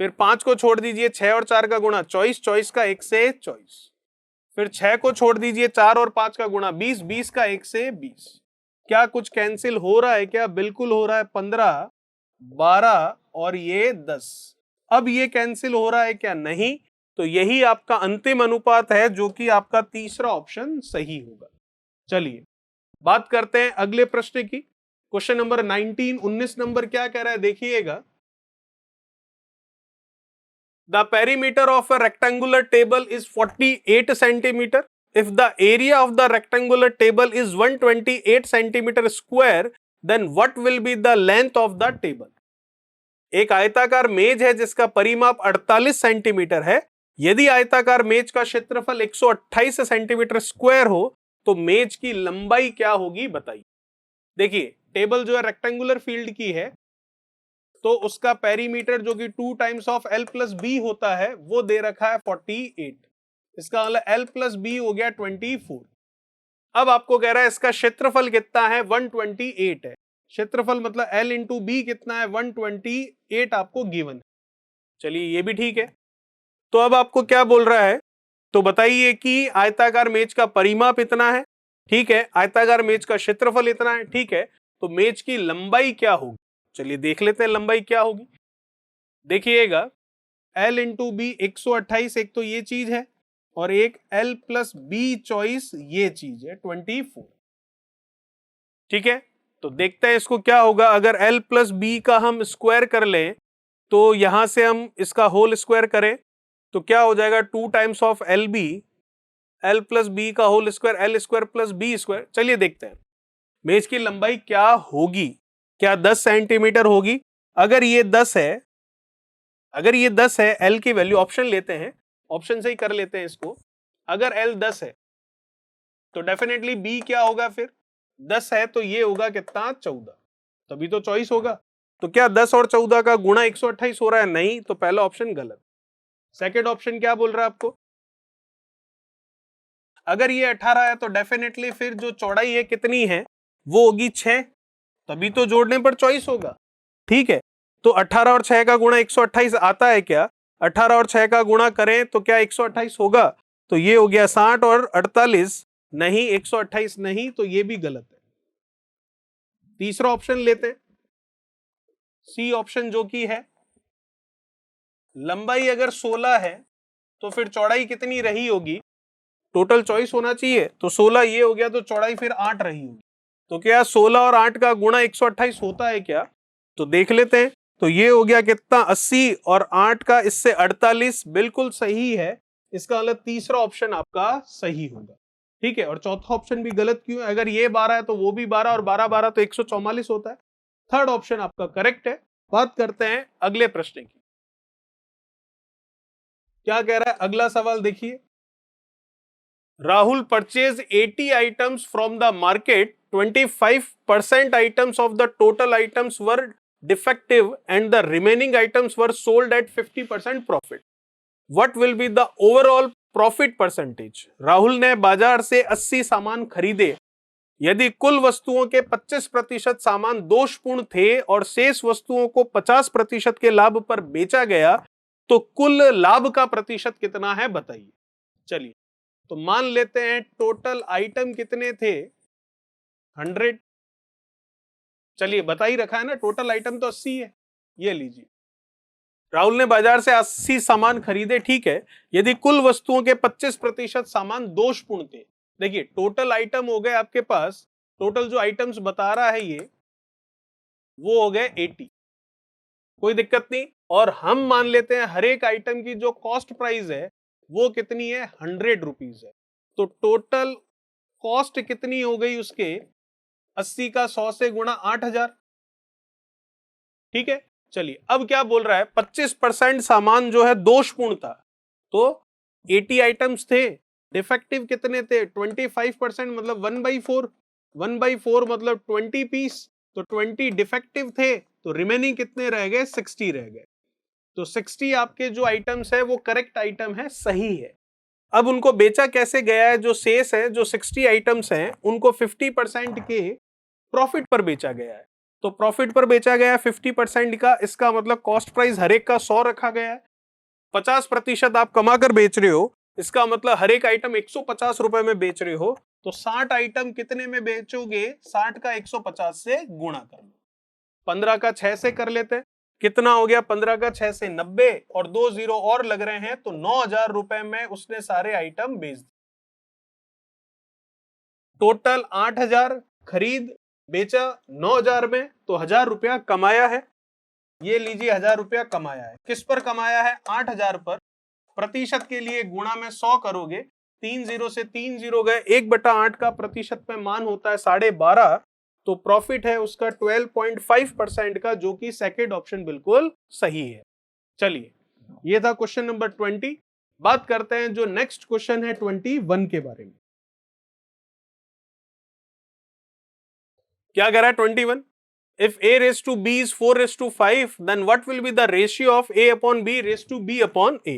फिर 5 को छोड़ दीजिए, 6 और 4 का गुणा 24, 24 का 1 से 24, फिर 6 को छोड़ दीजिए, 4 और 5 का गुणा 20, 20 का 1 से 20। क्या कुछ कैंसिल हो रहा है क्या? बिल्कुल हो रहा है, 15, 12 और ये 10। अब ये कैंसिल हो रहा है क्या? नहीं। तो यही आपका अंतिम अनुपात है, जो कि आपका तीसरा ऑप्शन सही होगा। चलिए बात करते हैं अगले प्रश्न की। क्वेश्चन नंबर 19 नंबर क्या कह रहा है, देखिएगा। The perimeter of a rectangular table is 48 centimeter. If the area of the rectangular table is 128 centimeter square, then what will be the length of the table? एक आयताकार मेज है जिसका परिमाप 48 सेंटीमीटर है। यदि आयताकार मेज का क्षेत्रफल 128 सेंटीमीटर स्क्वायर हो तो मेज की लंबाई क्या होगी, बताइए। देखिए टेबल जो है रेक्टेंगुलर फील्ड की है, तो उसका पेरीमीटर जो कि 2 times of L plus B होता है वो दे रखा है 48। इसका मतलब L प्लस बी हो गया 24। अब आपको कह रहा है इसका क्षेत्रफल कितना है, 128 है। क्षेत्रफल मतलब L इंटू बी कितना है, 128 आपको गिवन है। चलिए ये भी ठीक है। तो अब आपको क्या बोल रहा है, तो बताइए कि आयताकार मेज का परिमाप इतना है, ठीक है, आयताकार मेज का क्षेत्रफल इतना है, ठीक है, तो मेज की लंबाई क्या होगी। चलिए देख लेते हैं लंबाई क्या होगी। देखिएगा L इंटू बी 128 एक तो ये चीज है, और एक L प्लस बी चॉइस ये चीज है 24। ठीक है, तो देखते हैं इसको क्या होगा। अगर L प्लस बी का हम स्क्वायर कर लें, तो यहां से हम इसका होल स्क्वायर करें तो क्या हो जाएगा, 2 times of L B, L plus B का whole square, L square plus B square. चलिए देखते हैं मेज की लंबाई क्या होगी। क्या 10 सेंटीमीटर होगी? अगर ये 10 है, अगर ये 10 है, एल की वैल्यू ऑप्शन लेते हैं, ऑप्शन से ही कर लेते हैं इसको। अगर एल 10 है तो डेफिनेटली बी क्या होगा, फिर 10 है तो ये होगा कितना, 14, तभी तो चॉइस होगा। तो क्या 10 और 14 का गुणा 128 हो रहा है? नहीं, तो पहला ऑप्शन गलत। सेकेंड ऑप्शन क्या बोल रहा है आपको, अगर ये 18 है तो डेफिनेटली फिर जो चौड़ाई है कितनी है, वो होगी 6, तभी तो जोड़ने पर चॉइस होगा। ठीक है, तो 18 और 6 का गुणा 128 आता है क्या? 18 और 6 का गुणा करें तो क्या 128 होगा? तो ये हो गया 60 और 48, नहीं 128 नहीं, तो ये भी गलत है। तीसरा ऑप्शन लेते हैं, सी ऑप्शन, जो कि है लंबाई अगर 16 है तो फिर चौड़ाई कितनी रही होगी, टोटल चॉइस होना चाहिए, तो 16 ये हो गया, तो चौड़ाई फिर 8 रही होगी। तो क्या 16 और 8 का गुणा 128 होता है क्या? तो देख लेते हैं। तो ये हो गया कितना, 80, और 8 का इससे 48, बिल्कुल सही है। इसका मतलब तीसरा ऑप्शन आपका सही होगा। ठीक है, और चौथा ऑप्शन भी गलत क्यों है? अगर ये 12 है तो वो भी 12, और 12 12 तो 144 होता है। थर्ड ऑप्शन आपका करेक्ट है। बात करते हैं अगले प्रश्न की। क्या कह रहा है अगला सवाल, देखिए। Rahul purchased 80 items from the market. 25% items of the total items were defective and the remaining items were sold at 50% profit. What will be the overall profit percentage? Rahul ने बाजार से 80 सामान खरीदे, यदि कुल वस्तुओं के 25% सामान दोषपूर्ण थे और शेष वस्तुओं को 50% के लाभ पर बेचा गया तो कुल लाभ का प्रतिशत कितना है बताइए। चलिए तो मान लेते हैं टोटल आइटम कितने थे 100। चलिए बता ही रखा है ना, टोटल आइटम तो 80 है। ये लीजिए, राहुल ने बाजार से 80 सामान खरीदे, ठीक है। यदि कुल वस्तुओं के 25% सामान दोषपूर्ण थे, देखिए टोटल आइटम हो गए आपके पास, टोटल जो आइटम्स बता रहा है ये वो हो गए 80, कोई दिक्कत नहीं। और हम मान लेते हैं हर एक आइटम की जो कॉस्ट प्राइस है वो कितनी है 100 रुपीज है। तो टोटल कॉस्ट कितनी हो गई उसके 80 का 100 से गुणा 8000, ठीक है। चलिए अब क्या बोल रहा है 25% सामान जो है दोषपूर्ण था, तो 80 आइटम्स थे, डिफेक्टिव कितने थे 25% मतलब 1/4, 1/4 मतलब 20 पीस, तो 20 डिफेक्टिव थे, तो रिमेनिंग कितने रह गए 60 रह गए। तो 60 आपके जो आइटम्स है वो करेक्ट आइटम है, सही है। अब उनको बेचा कैसे गया है, जो शेष है जो 60 आइटम्स हैं उनको 50% के प्रॉफिट पर बेचा गया है। तो प्रॉफिट पर बेचा गया है 50% का, इसका मतलब कॉस्ट प्राइस हर एक का 100 रखा गया है। 50% आप कमा कर बेच रहे हो, इसका मतलब हर एक आइटम 150 रुपए में बेच रहे हो, तो 60 आइटम कितने में बेचोगे, 60 का 150 से गुणा कर लो। 15 का 6 से कर लेते हैं, कितना हो गया 15 का 6 से 90 और 2 जीरो और लग रहे हैं, तो 9000 रुपए में उसने सारे आइटम बेच दिए। टोटल 8000 खरीद बेचा 9000 में, तो 1000 रुपया कमाया है। ये लीजिए 1000 रुपया कमाया है। किस पर कमाया है 8000 पर। प्रतिशत के लिए गुणा में 100 करोगे, 3 जीरो से 3 जीरो गए, 1/8 का प्रतिशत में मान होता है 12.5, तो प्रॉफिट है उसका 12.5% का, जो कि सेकेंड ऑप्शन बिल्कुल सही है। चलिए ये था क्वेश्चन नंबर 20। बात करते हैं जो नेक्स्ट क्वेश्चन है 21 के बारे में। क्या कह रहा है 21, if a raised to b is 4:5 then what will be the ratio of a upon b raised to b upon a।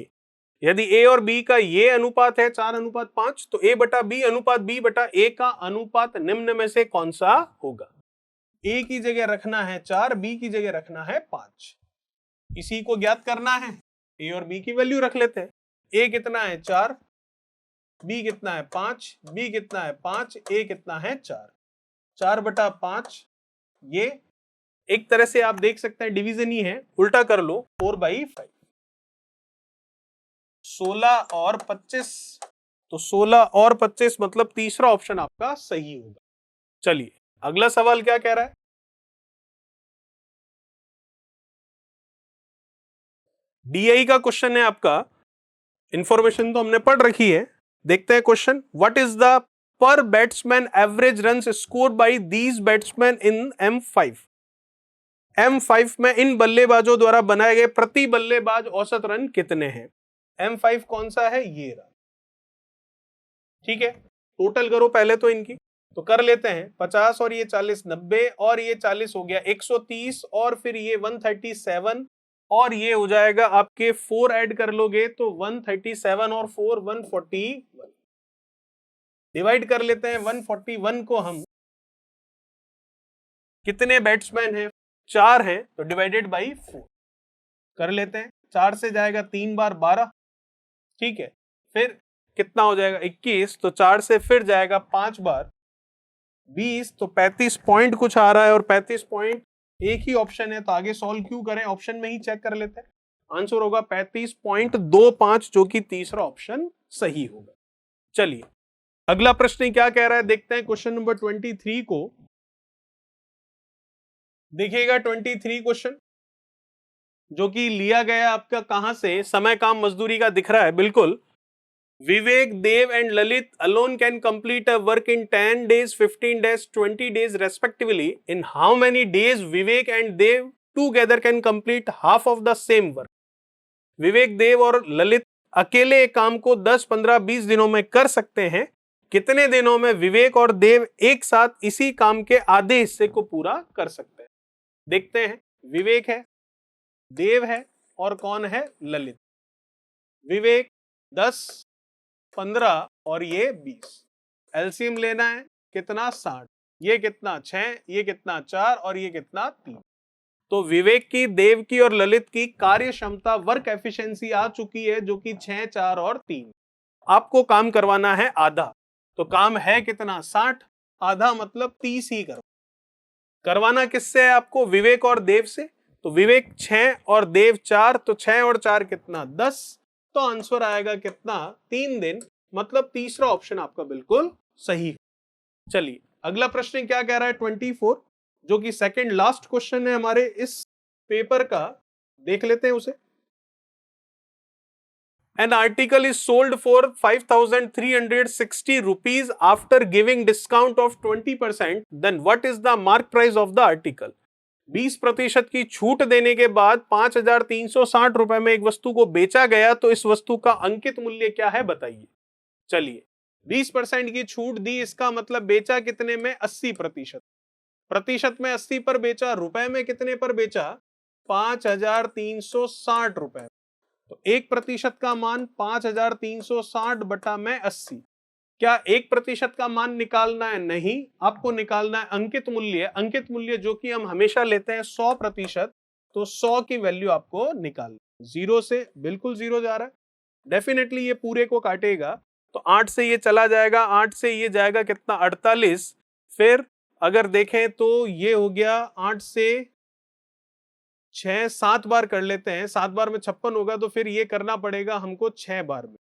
यदि a और b का ये अनुपात है 4:5, तो a बटा b अनुपात b बटा a का अनुपात निम्न में से कौन सा होगा। a की जगह रखना है 4, b की जगह रखना है 5। इसी को ज्ञात करना है, a और b की वैल्यू रख लेते हैं। a कितना है 4, b कितना है 5, b कितना है 5, a कितना है 4, 4/5। ये एक तरह से आप देख सकते हैं डिवीजन ही है, उल्टा कर लो 4/5। 16 और 25, तो 16 और 25 मतलब तीसरा ऑप्शन आपका सही होगा। चलिए अगला सवाल क्या कह रहा है, डीआई का क्वेश्चन है आपका। इंफॉर्मेशन तो हमने पढ़ रखी है, देखते हैं क्वेश्चन। व्हाट इज द पर batsman average runs scored by these batsman in M5। M5 में इन बल्लेबाजों द्वारा बनाए गए प्रति बल्लेबाज औसत रन कितने हैं। M5 कौन सा है, ये रहा, ठीक है। टोटल करो पहले तो इनकी, तो कर लेते हैं 50 और ये 40 90 और ये 40 हो गया 130 और फिर ये 137 और ये हो जाएगा आपके 4 ऐड कर लोगे तो 137 और 4 141। डिवाइड कर लेते हैं 141 को हम, कितने बैट्समैन हैं 4 हैं, तो डिवाइडेड बाई 4 कर लेते हैं। 4 से जाएगा 3 बार 12, ठीक है। फिर कितना हो जाएगा 21, तो 4 से फिर जाएगा 5 बार 20, तो 35 पॉइंट कुछ आ रहा है और 35 पॉइंट एक ही ऑप्शन है, तो आगे सॉल्व क्यों करें, ऑप्शन में ही चेक कर लेते हैं। आंसर होगा 35.25, जो कि तीसरा ऑप्शन सही होगा। चलिए अगला प्रश्न क्या कह रहा है, देखते हैं क्वेश्चन नंबर 23 को। देखिएगा 23 क्वेश्चन जो कि लिया गया आपका कहां से, समय काम मजदूरी का दिख रहा है बिल्कुल। Vivek, Dev and Lalit alone can complete a work in 10 days, 15 days, 20 days respectively. In how many days Vivek and Dev together can complete half of the same work? विवेक, देव और ललित अकेले एक काम को 10, 15, 20 दिनों में कर सकते हैं। कितने दिनों में विवेक और देव एक साथ इसी काम के आधे हिस्से को पूरा कर सकते हैं। देखते हैं, विवेक है, देव है और कौन है, ललित। विवेक 10, 15 और ये 20, एलसीएम लेना है कितना 60, ये कितना 6, ये कितना 4 और ये कितना 3। तो विवेक की, देव की और ललित की कार्य क्षमता वर्क एफिशिएंसी आ चुकी है जो कि 6, 4 और 3। आपको काम करवाना है आधा, तो काम है कितना 60, आधा मतलब 30 ही करवाना किससे है आपको, विवेक और देव से। तो विवेक 6 और देव 4, तो 6 और 4 कितना 10। तो आंसर आएगा कितना 3 दिन, मतलब तीसरा ऑप्शन आपका बिल्कुल सही। चलिए अगला प्रश्न क्या कह रहा है 24, जो कि सेकंड लास्ट क्वेश्चन है हमारे इस पेपर का, देख लेते हैं उसे। An article is sold for 5,360 rupees after giving discount of 20%. Then what is the mark price of the article? 20% की छूट देने के बाद 5,360 रुपए में एक वस्तु को बेचा गया, तो इस वस्तु का अंकित मूल्य क्या है बताइए। चलिए 20% की छूट दी, इसका मतलब बेचा कितने में 80%। प्रतिशत में 80 पर बेचा, रुपए में कितने पर बेचा 5,360 रुपए। तो 1% का मान 5,360 बटा में 80। क्या 1% का मान निकालना है, नहीं, आपको निकालना है अंकित मूल्य। अंकित मूल्य जो कि हम हमेशा लेते हैं 100%, तो 100 की वैल्यू आपको निकालनी। 0 से बिल्कुल 0 जा रहा है, डेफिनेटली ये पूरे को काटेगा, तो 8 से ये चला जाएगा, 8 से ये जाएगा कितना 48। फिर अगर देखें तो ये हो गया 8 से 6, 7 बार कर लेते हैं, 7 बार में 56 होगा, तो फिर ये करना पड़ेगा हमको 6 बार में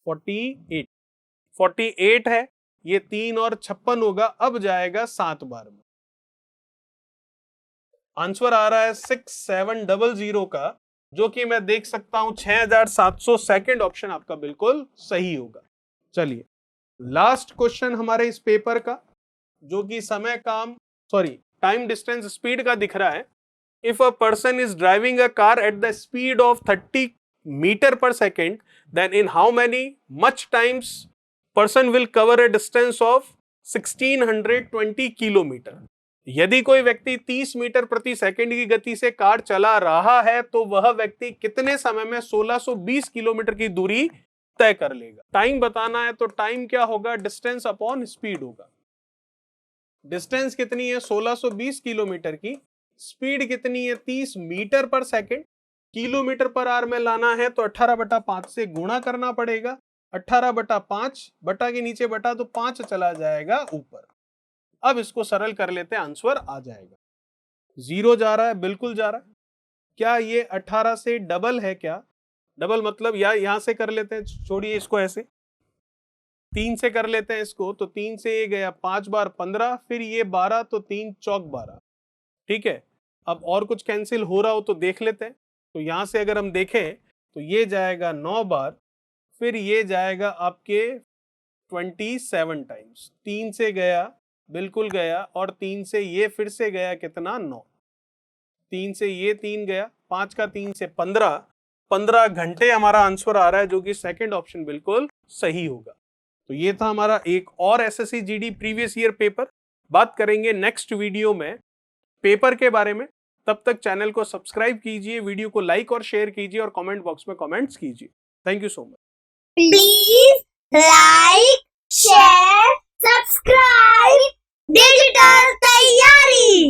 48 है, ये 3 और 56 होगा, अब जाएगा 7 बार में। आंसर आ रहा है 6700 का, जो कि मैं देख सकता हूं 6700, सेकंड ऑप्शन आपका बिल्कुल सही होगा। चलिए लास्ट क्वेश्चन हमारे इस पेपर का, जो कि टाइम डिस्टेंस स्पीड का दिख रहा है। If a person is driving a car at the speed of 30 meter per second, then in how much times person will cover a distance of 1620 kilometre. यदि कोई व्यक्ति 30 मीटर प्रति सेकंड की गति से कार चला रहा है, तो वह व्यक्ति कितने समय में 1620 किलोमीटर की दूरी तय कर लेगा। टाइम बताना है तो टाइम क्या होगा, डिस्टेंस अपॉन स्पीड होगा। डिस्टेंस कितनी है 1620 किलोमीटर की, स्पीड कितनी है 30 मीटर पर सेकंड, किलोमीटर पर आवर में लाना है तो 18/5 से गुणा करना पड़ेगा। 18/5 बटा के नीचे बटा, तो 5 चला जाएगा ऊपर। अब इसको सरल कर लेते हैं, आंसर आ जाएगा। 0 जा रहा है, बिल्कुल जा रहा है। क्या ये 18 से डबल है क्या, डबल मतलब यहां से कर लेते हैं, छोड़िए इसको, ऐसे 3 से कर लेते हैं इसको, तो 3 से ये गया 5 बार 15, फिर ये 12, तो 3 चौक 12। ठीक है, अब और कुछ कैंसिल हो रहा हो तो देख लेते हैं। तो यहां से अगर हम देखें तो ये जाएगा 9 बार, फिर ये जाएगा आपके 27 टाइम्स। 3 से गया, बिल्कुल गया, और 3 से ये फिर से गया कितना 9, 3 से ये 3 गया, 5 का 3 से 15 घंटे हमारा आंसर आ रहा है, जो कि सेकंड ऑप्शन बिल्कुल सही होगा। तो ये था हमारा एक और SSC GD previous year paper. बात करेंगे नेक्स्ट वीडियो में पेपर के बारे में। तब तक चैनल को सब्सक्राइब कीजिए, वीडियो को लाइक और शेयर कीजिए, और कमेंट बॉक्स में कमेंट्स कीजिए। Thank you so much. Please like, share, subscribe digital तैयारी।